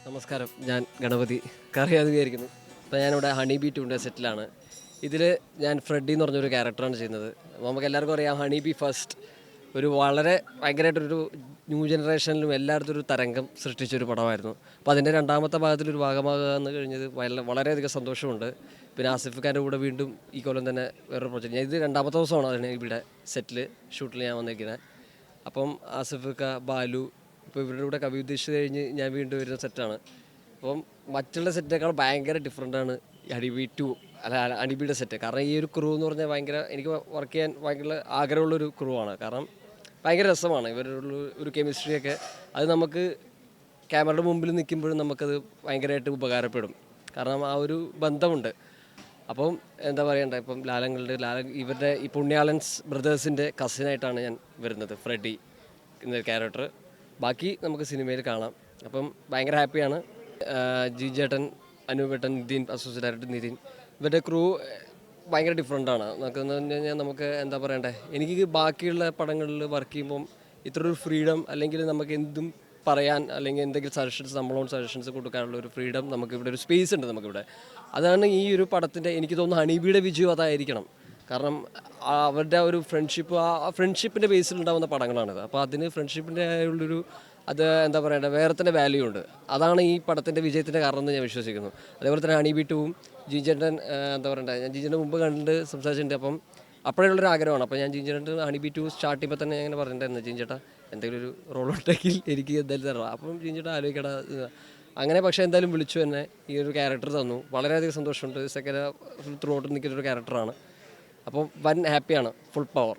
നമസ്കാരം, ഞാൻ ഗണപതി അറിയാതെ വിചാരിക്കുന്നു. അപ്പോൾ ഞാനിവിടെ ഹണി ബീ ടൂൻ്റെ സെറ്റിലാണ്. ഇതിൽ ഞാൻ ഫ്രെഡി എന്ന് പറഞ്ഞൊരു ക്യാരക്ടറാണ് ചെയ്യുന്നത്. അപ്പോൾ നമുക്ക് എല്ലാവർക്കും അറിയാം ഹണി ബി ഫസ്റ്റ് ഒരു വളരെ ഭയങ്കരമായിട്ടൊരു ന്യൂ ജനറേഷനിലും എല്ലായിടത്തും ഒരു തരംഗം സൃഷ്ടിച്ചൊരു പടമായിരുന്നു. അപ്പോൾ അതിൻ്റെ രണ്ടാമത്തെ ഭാഗത്തിലൊരു ഭാഗമാകുക എന്ന് കഴിഞ്ഞത് വളരെയധികം സന്തോഷമുണ്ട്. പിന്നെ ആസിഫ് ഖാൻ്റെ കൂടെ വീണ്ടും ഈ കൊല്ലം തന്നെ വേറൊരു പ്രൊജക്റ്റ്, ഞാൻ ഇത് രണ്ടാമത്തെ ദിവസമാണ് അതിന് ഇവിടെ സെറ്റിൽ ഷൂട്ടിൽ ഞാൻ വന്നിരിക്കുന്നത്. അപ്പം ആസിഫ് ഖാ, ബാലു, ഇപ്പോൾ ഇവരുടെ കൂടെ കവി ഉദ്ദേശിച്ച് കഴിഞ്ഞ് ഞാൻ വീണ്ടും വരുന്ന സെറ്റാണ്. അപ്പം മറ്റുള്ള സെറ്റിനേക്കാൾ ഭയങ്കര ഡിഫറെൻ്റാണ് അടിബി ടു അല്ല അടിബിയുടെ സെറ്റ്. കാരണം ഈ ഒരു ക്രൂ എന്ന് പറഞ്ഞാൽ ഭയങ്കര എനിക്ക് വർക്ക് ചെയ്യാൻ ഭയങ്കര ആഗ്രഹമുള്ളൊരു ക്രൂ ആണ്. കാരണം ഭയങ്കര രസമാണ് ഇവരുടെ ഒരു കെമിസ്ട്രിയൊക്കെ. അത് നമുക്ക് ക്യാമറയുടെ മുമ്പിൽ നിൽക്കുമ്പോഴും നമുക്കത് ഭയങ്കരമായിട്ട് ഉപകാരപ്പെടും. കാരണം ആ ഒരു ബന്ധമുണ്ട്. അപ്പം എന്താ പറയണ്ടേ, ഇപ്പം ലാലൻ ഇവരുടെ ഈ പുണ്യാളൻസ് ബ്രദേഴ്സിൻ്റെ കസിനായിട്ടാണ് ഞാൻ വരുന്നത്, ഫ്രെഡി എന്ന ക്യാരക്ടർ. ബാക്കി നമുക്ക് സിനിമയിൽ കാണാം. അപ്പം ഭയങ്കര ഹാപ്പിയാണ്. ജി ജേട്ടൻ, അനൂപേട്ടൻ, നിതിൻ, അസോസിയേറ്റ് ഡയറക്ടർ നിതിൻ, ഇവരുടെ ക്രൂ ഭയങ്കര ഡിഫറെൻ്റാണ്. നമുക്കെന്ന് പറഞ്ഞു കഴിഞ്ഞാൽ നമുക്ക് എന്താ പറയണ്ടേ, എനിക്ക് ബാക്കിയുള്ള പടങ്ങളിൽ വർക്ക് ചെയ്യുമ്പം ഇത്ര ഒരു ഫ്രീഡം, അല്ലെങ്കിൽ നമുക്ക് എന്തും പറയാൻ, അല്ലെങ്കിൽ എന്തെങ്കിലും സജഷൻസ് നമ്മളോട് സജഷൻസ് കൊടുക്കാനുള്ള ഒരു ഫ്രീഡം നമുക്കിവിടെ ഒരു സ്പേസ് ഉണ്ട് നമുക്കിവിടെ. അതാണ് ഈ ഒരു പടത്തിൻ്റെ എനിക്ക് തോന്നുന്നു ഹണീബിയുടെ വിജയം അതായിരിക്കണം. കാരണം അവരുടെ ഒരു ഫ്രണ്ട്ഷിപ്പ്, ആ ഫ്രണ്ട്ഷിപ്പിൻ്റെ ബേസിൽ ഉണ്ടാകുന്ന പടങ്ങളാണിത്. അപ്പോൾ അതിന് ഫ്രണ്ട്ഷിപ്പിൻ്റെ ഉള്ളൊരു അത് എന്താ പറയണ്ടേ വേറെ തന്നെ വാല്യൂ ഉണ്ട്. അതാണ് ഈ പടത്തിൻ്റെ വിജയത്തിൻ്റെ കാരണം എന്ന് ഞാൻ വിശ്വസിക്കുന്നു. അതേപോലെ തന്നെ ഹണി ബി ടൂവും ജിജേട്ടൻ എന്താ പറയണ്ടേ, ഞാൻ ജിജേട്ടൻ മുമ്പ് കണ്ട് സംസാരിച്ചിട്ടുണ്ട്. അപ്പം അപ്പോഴുള്ളൊരു ആഗ്രഹമാണ്. അപ്പോൾ ഞാൻ ജിജേട്ടൻ ഹണി ബി ടു സ്റ്റാർട്ട് ചെയ്യുമ്പോൾ തന്നെ ഞാൻ പറഞ്ഞിട്ടുണ്ടായിരുന്നു, ജിജേട്ടാ എന്തെങ്കിലും ഒരു റോൾ ഉണ്ടെങ്കിൽ എനിക്ക് എന്തായാലും തരണം. അപ്പം ജിജേട്ടാ ആലോചിക്കട അങ്ങനെ. പക്ഷേ എന്തായാലും വിളിച്ചു തന്നെ ഈ ഒരു ക്യാരക്ടർ തന്നു. വളരെയധികം സന്തോഷമുണ്ട്. സെക്കൻഡ് ത്രൂ ഔട്ട് നിൽക്കുന്നൊരു ക്യാരക്ടറാണ്. അപ്പം വൻ ഹാപ്പിയാണ്, ഫുൾ പവർ.